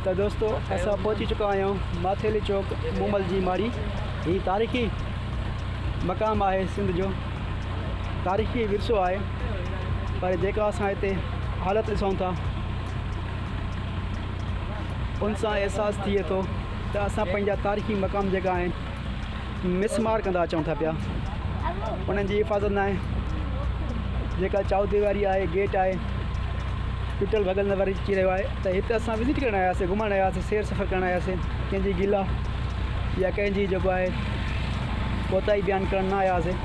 तो दोस्तों असां पहुची चुका आहियूं माथेली चौक मूमल जी माड़ी। ही तारीख़ी मक़ाम है, सिंध जो तारीख़ी विरसो है। पर जेका असां हिते हालत ॾिसूं था उन सां एहसास थिए थो त असां पंहिंजा तारीख़ी मक़ाम जेका आहिनि मिसमार कंदा अचूं था पिया। उन्हनि जी हिफ़ाज़त न आहे। जेका चौदीवारी आहे, गेट आहे, टुटल भॻल नज़र अची रहियो आहे। त हिते असां विज़िट करणु आयासीं, घुमणु आयासीं, सैर सफ़र करणु आयासीं। कंहिंजी गिला या कंहिंजी जेको आहे कोताही बयानु करणु न आयासीं।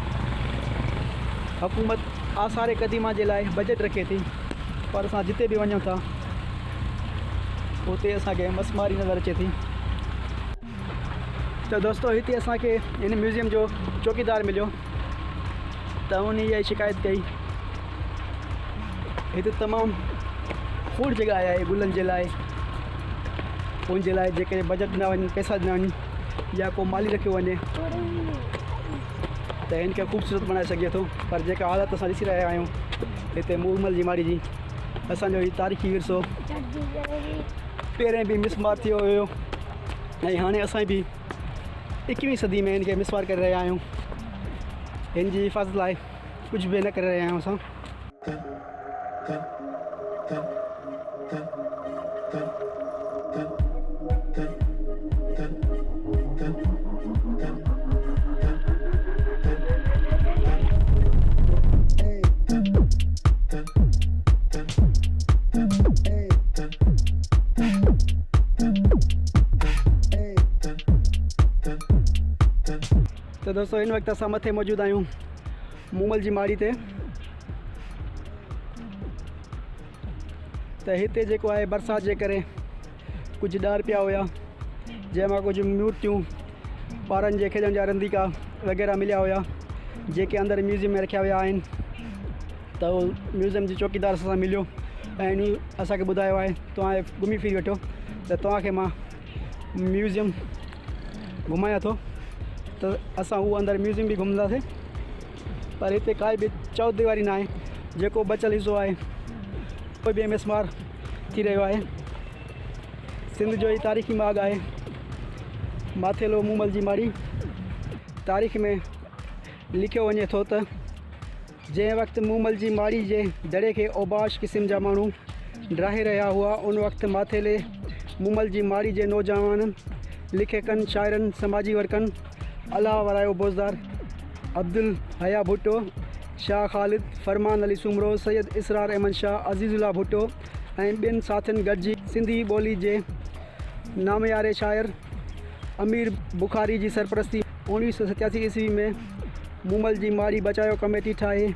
हुकूमत आसार क़दीमा जे लाइ बजट रखे थी, पर असां जिते बि वञूं था उते असांखे मसमारी नज़र अचे थी। त दोस्तों हिते असांखे हिन म्यूज़ियम जो चौकीदार मिलियो त उन इहा शिकायत कई हिते तमामु खोड़ जगह आहे गुलनि जे लाइ, उनजे लाइ जेके बजट न वञनि, पैसा ॾिना वञनि या को माली रखियो वञे त हिनखे ख़ूबसूरत बणाए सघे थो। पर जेका हालत असां ॾिसी रहिया आहियूं हिते मूमल जी माड़ी जी, असांजो हीउ तारीख़ी विरसो पहिरें बि मिसमार थियो हुयो ऐं हाणे असां बि 21वीं सदी में हिनखे मिसमार करे रहिया आहियूं। हिन जी हिफ़ाज़त लाइ कुझु बि न करे रहिया आहियूं असां। तो दोस्तों इन वक्त असां मथे मौजूद आहियूं मूमल जी माड़ी ते। त हिते जेको आहे बरसाति जे करे कुझु ॾार पिया हुया, जंहिंमां कुझु मूर्तियूं ॿारनि जे खेॾण जा रंदीका वग़ैरह मिलिया हुया जेके अंदरि म्यूज़ियम में रखिया विया आहिनि। त उहो म्यूज़ियम जे चौकीदार सां मिलियो ऐं इन असांखे ॿुधायो आहे तव्हां घुमी फिरी वठो त तव्हांखे मां म्यूज़ियम घुमायां थो। त असां उहो अंदरि म्यूज़ियम बि घुमंदासीं। पर हिते काई बि चौदीवारी न आहे, जेको बचियल हिसो आहे कोई बि मिसमार थी रहियो आहे। सिंध जो ही तारीख़ी माॻ आहे माथेलो मूमल जी माड़ी। तारीख़ में लिखियो वञे थो त जंहिं वक़्तु मूमल जी माड़ी जे दड़े खे ओबाश क़िस्म जा माण्हू ड्राहे रहिया हुआ, उन वक़्तु माथेले मूमल जी माड़ी जे नौजवाननि, लिखकनि, शाइरनि, समाजी वर्कनि, अलाह वरायो बोज़दार, अब्दुल हया भुट्टो, शाह ख़ालिद, फरमान अली सुमरो, सैयद इसरार अहमद शाह, अज़ीज़ुल्लाह भुट्टो ऐं ॿियनि साथियुनि गॾिजी सिंधी ॿोली जे नामयारे शाइर अमीर बुखारी जी सरपरस्ती 1987 ईस्वी में मूमल जी माड़ी बचायो कमेटी ठाहे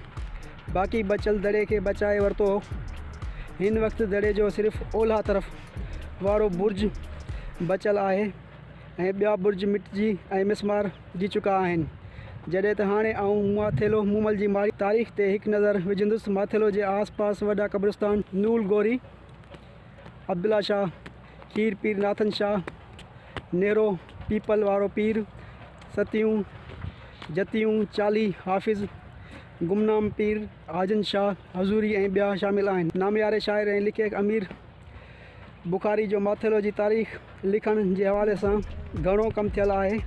बाक़ी बचियल दड़े खे बचाए वरितो। हिन वक़्तु दड़े जो सिर्फ़ु ओलह तरफ़ वारो बुर्ज बचियल आहे ऐं ॿिया बुर्ज मिटिजी ऐं मिसमार जी चुका आहिनि। जॾहिं त हाणे आऊं माथेलो मूमल जी माड़ी तारीख़ ते हिकु नज़र विझंदुसि। माथेलो जे आसपास वॾा क़ब्रिस्तान नूल गोरी, अब्दुल्ला शाह, खीर पीर नाथन शाह, नेरो पीपल वारो पीर, सतियूं, जतियूं, चाली, हाफ़िज़, गुमनाम पीर, आजन शाह, हज़ूरी ऐं ॿिया शामिल आहिनि। नामयारे शाइर ऐं लिखक अमीर बुखारी जो माथेलो जी तारीख़ लिखण जे हवाले सां घणो कमु थियल आहे।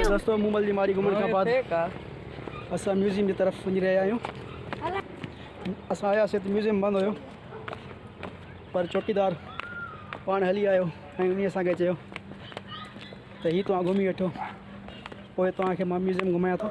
दोस्तों मूमल जी माड़ी घुमण खां बाद असां म्यूज़ियम जी तरफ़ वञी रहिया आहियूं। असां आयासीं त म्यूज़ियम बंदि हुयो, पर चौकीदार पाण हली आयो ऐं उन असांखे चयो त हीउ तव्हां घुमी वठो, पोइ तव्हांखे मां म्यूज़ियम घुमायां थो।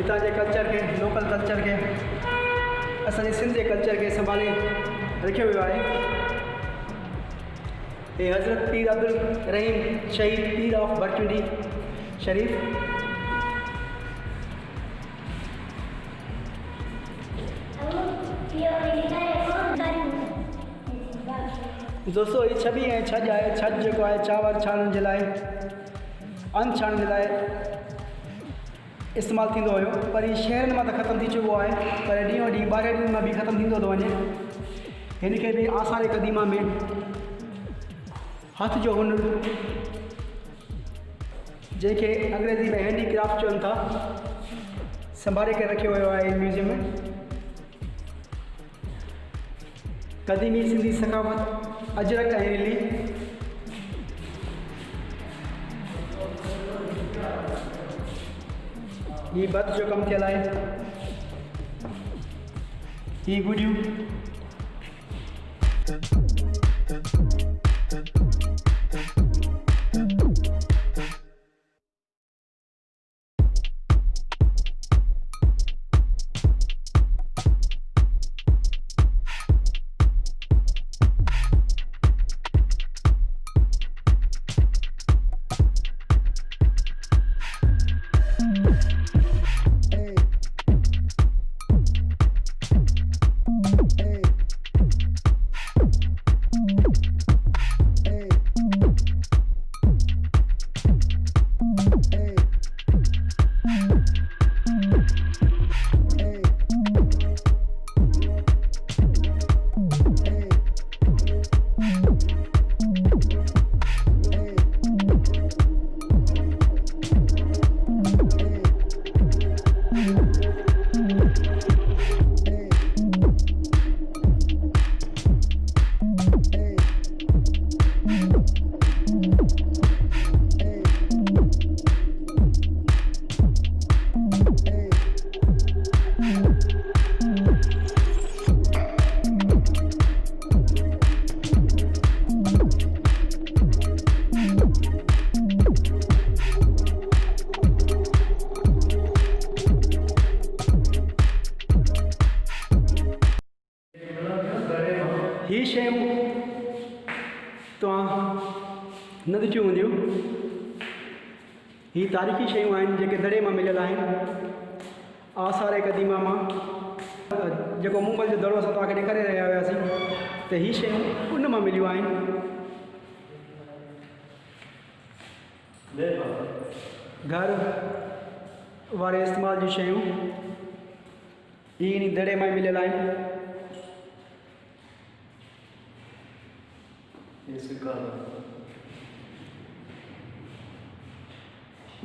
हितां जे कल्चर खे, लोकल कल्चर खे, असांजे सिंध जे कल्चर खे संभाले रखियो वियो आहे। हे हज़रत पीर अब्दुल रहीम शहीद पीर ऑफ बरकिंडी शरीफ। दोस्तों ये छबी ऐं छॼ आहे। छॼ जेको आहे चांवर छाणण जे लाइ, अन्न छाणण जे लाइ इस्तेमालु थींदो हुयो, पर ही शहरनि मां त ख़तमु थी चुको आहे, पर ॾींहों ॾींहुं ॿाहिरि ॾींहं मां बि ख़तमु थींदो थो वञे। हिन खे बि आसार क़दीमा में हथ जो हुनुर, जंहिंखे अंग्रेज़ी में हैंडीक्राफ्ट चवनि था, संभाले करे रखियो वियो आहे म्यूज़ियम में। क़दीमी सिंधी सक़ाफ़त अजरक ऐं रिली। ही भत जो कमु थियल आहे। ही गुडियूं, ही शयूं तव्हां न ॾिठियूं हूंदियूं। ही तारीख़ी शयूं आहिनि जेके दड़े मां मिलियल आहिनि, आसार क़दीमा मां। जेको मुंबई जो दड़ो असां तव्हांखे ॾेखारे रहिया हुआसीं, त ही शयूं उन मां मिलियूं आहिनि। घर वारे इस्तेमाल जूं शयूं ही इन दड़े मां मिलियल आहिनि।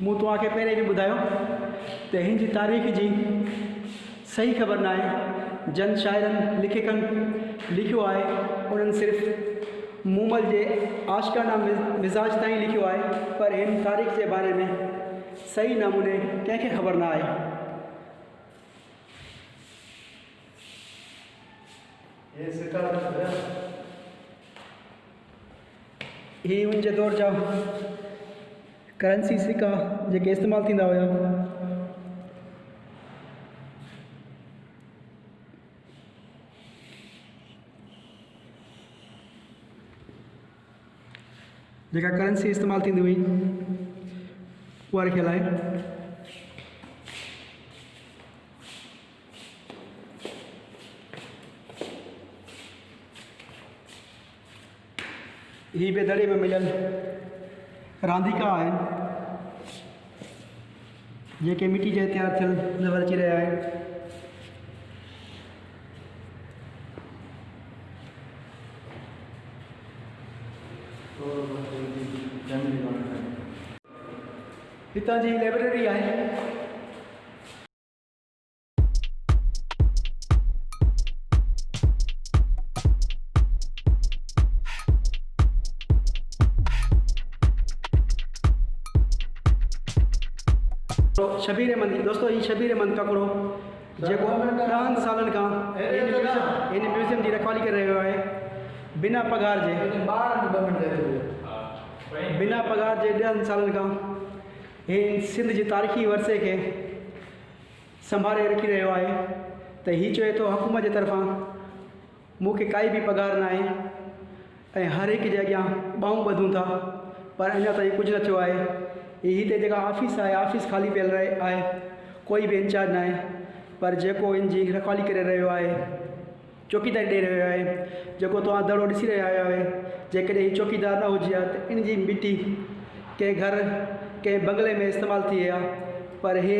मूं तव्हांखे पहिरें बि ॿुधायो त हिन जी तारीख़ जी सही ख़बर न आहे। जन शाइरनि लेखकनि लिखियो आहे, उन्हनि सिर्फ़ु मूमल जे आशिक़ाना मिज़ाज ताईं लिखियो आहे, पर हिन तारीख़ जे बारे में सही नमूने कंहिंखे ख़बर न आहे। ही उन जे दौर जा करंसी सिक्का जेके इस्तेमालु थींदा हुया। जेका करंसी इस्तेमालु थींदी हुई उहा रखियल आहे। ही बि दड़े में मिलियल रांदीका आहिनि, जेके मिटी जे तयारु थियल नज़र अची रहिया आहिनि। हितां जी लाइब्रेरी आहे। शबीर अहमद, दोस्तों ही शबीर अहमद ककड़ो जेको 10 सालनि खां इन म्यूज़ियम जी रखवाली करे रहियो आहे, बिना पघार जे 10 सालनि खां हिन सिंध जे तारीख़ी वरसे खे संभाले रखी रहियो आहे त हीउ चवे थो हुकूमत जे तरफ़ां मूंखे काई बि पघार न आहे ऐं हर हिक जे अॻियां ॿाहूं ॿधूं था, पर अञा ताईं कुझु न थियो आहे। हिते जेका ऑफिस आहे, ऑफिस ख़ाली पियल आहे, कोई बि इंचार्ज न आहे, पर जेको इन जी रखवाली करे रहियो आहे, चौकीदारी ॾेई रहियो आहे, जेको तव्हां दड़ो ॾिसी रहिया आहियो, जेकॾहिं हीउ चौकीदार न हुजे हा त इन जी मिटी कंहिं घर कंहिं बंगले में इस्तेमालु थी आहे, पर हे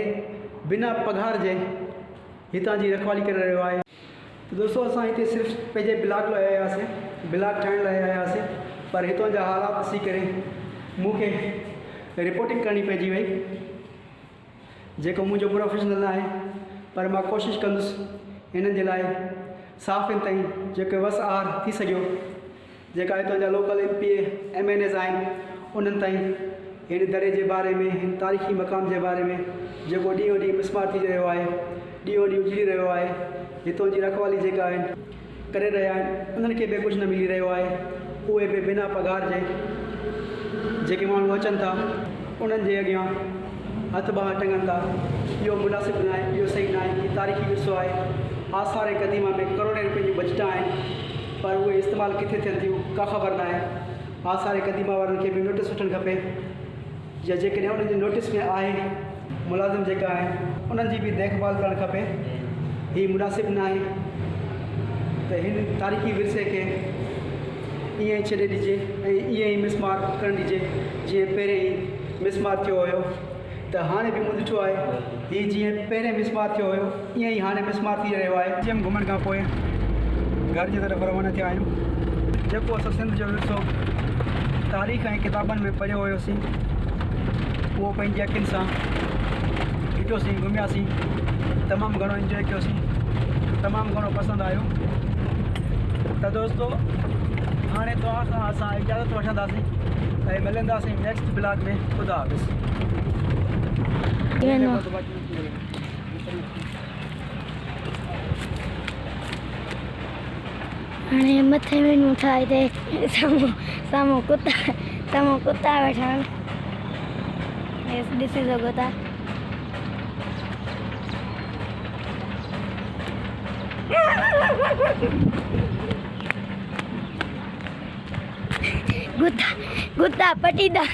बिना पघार जे हितां जी रखवाली करे रहियो आहे। त दोस्तों असां हिते सिर्फ़ु पंहिंजे ब्लॉग लाइ आया हुआसीं, ब्लॉग ठाहिण लाइ आया हुआसीं, पर हितां जा हालात ॾिसी करे मूंखे रिपोर्टिंग करणी पइजी वई, जेको मुंहिंजो प्रोफेशनल न आहे, पर मां कोशिशि कंदुसि हिननि जे लाइ साफ़ इन ताईं जेके वस आर थी सघियो, जेका हितां जा लोकल MP MNAs आहिनि उन्हनि ताईं हिन दरे जे बारे में, हिन तारीख़ी मक़ाम जे बारे में जेको ॾींहों ॾींहुं मिसमार थी रहियो आहे, ॾींहों ॾींहुं उजड़ी रहियो आहे, हितां जी रखवाली जेका आहिनि करे रहिया आहिनि, उन्हनि खे बि कुझु न मिली रहियो आहे। उहे बि बिना पघार जे जेके माण्हू अचनि था उन्हनि जे अॻियां हथ ॿांह टंगनि था। इहो मुनासिबु न आहे, इहो सही न आहे। हीउ तारीख़ी विरसो आहे। आसार क़दीमा में करोड़नि रुपए जी बजट आहिनि, पर उहे इस्तेमालु किथे थियनि थियूं का ख़बर न आहे। आसार क़दीमा वारनि खे बि नोटिस वठणु खपे, या जेकॾहिं उन्हनि जे नोटिस में आहे मुलाज़िम जेका आहिनि उन्हनि जी बि देखभाल करणु खपे। हीउ मुनासिबु न आहे त हिन तारीख़ी विरसे खे ईअं ई छॾे ॾिजे ऐं ईअं ई मिसमार करणु ॾिजे जीअं पहिरें ई मिसमार थियो हुयो। त हाणे बि मूं ॾिठो आहे, हीउ जीअं पहिरें मिसमार थियो हुयो ईअं ई हाणे मिसमार थी रहियो आहे। जीअं घुमण खां पोइ घर जी तरफ़ रवाना थिया आहियूं। जेको असां सिंध जो विरसो तारीख़ ऐं किताबनि में पढ़ियो हुयोसीं, उहो पंहिंजी अखियुनि सां ॾिठोसीं, घुमियासीं, तमामु घणो इंजॉय कयोसीं, तमामु घणो पसंदि आयो। त दोस्तो हाणे तव्हां खां असां इजाज़त वठंदासीं ऐं मिलंदासीं नेक्स्ट ब्लॉग में। ख़ुदा हाफ़िज़। हाणे मथे में ठाहे ते साम्हूं कुता वेठा आहिनि, ॾिसी सघो था। कुत्ता पटीदार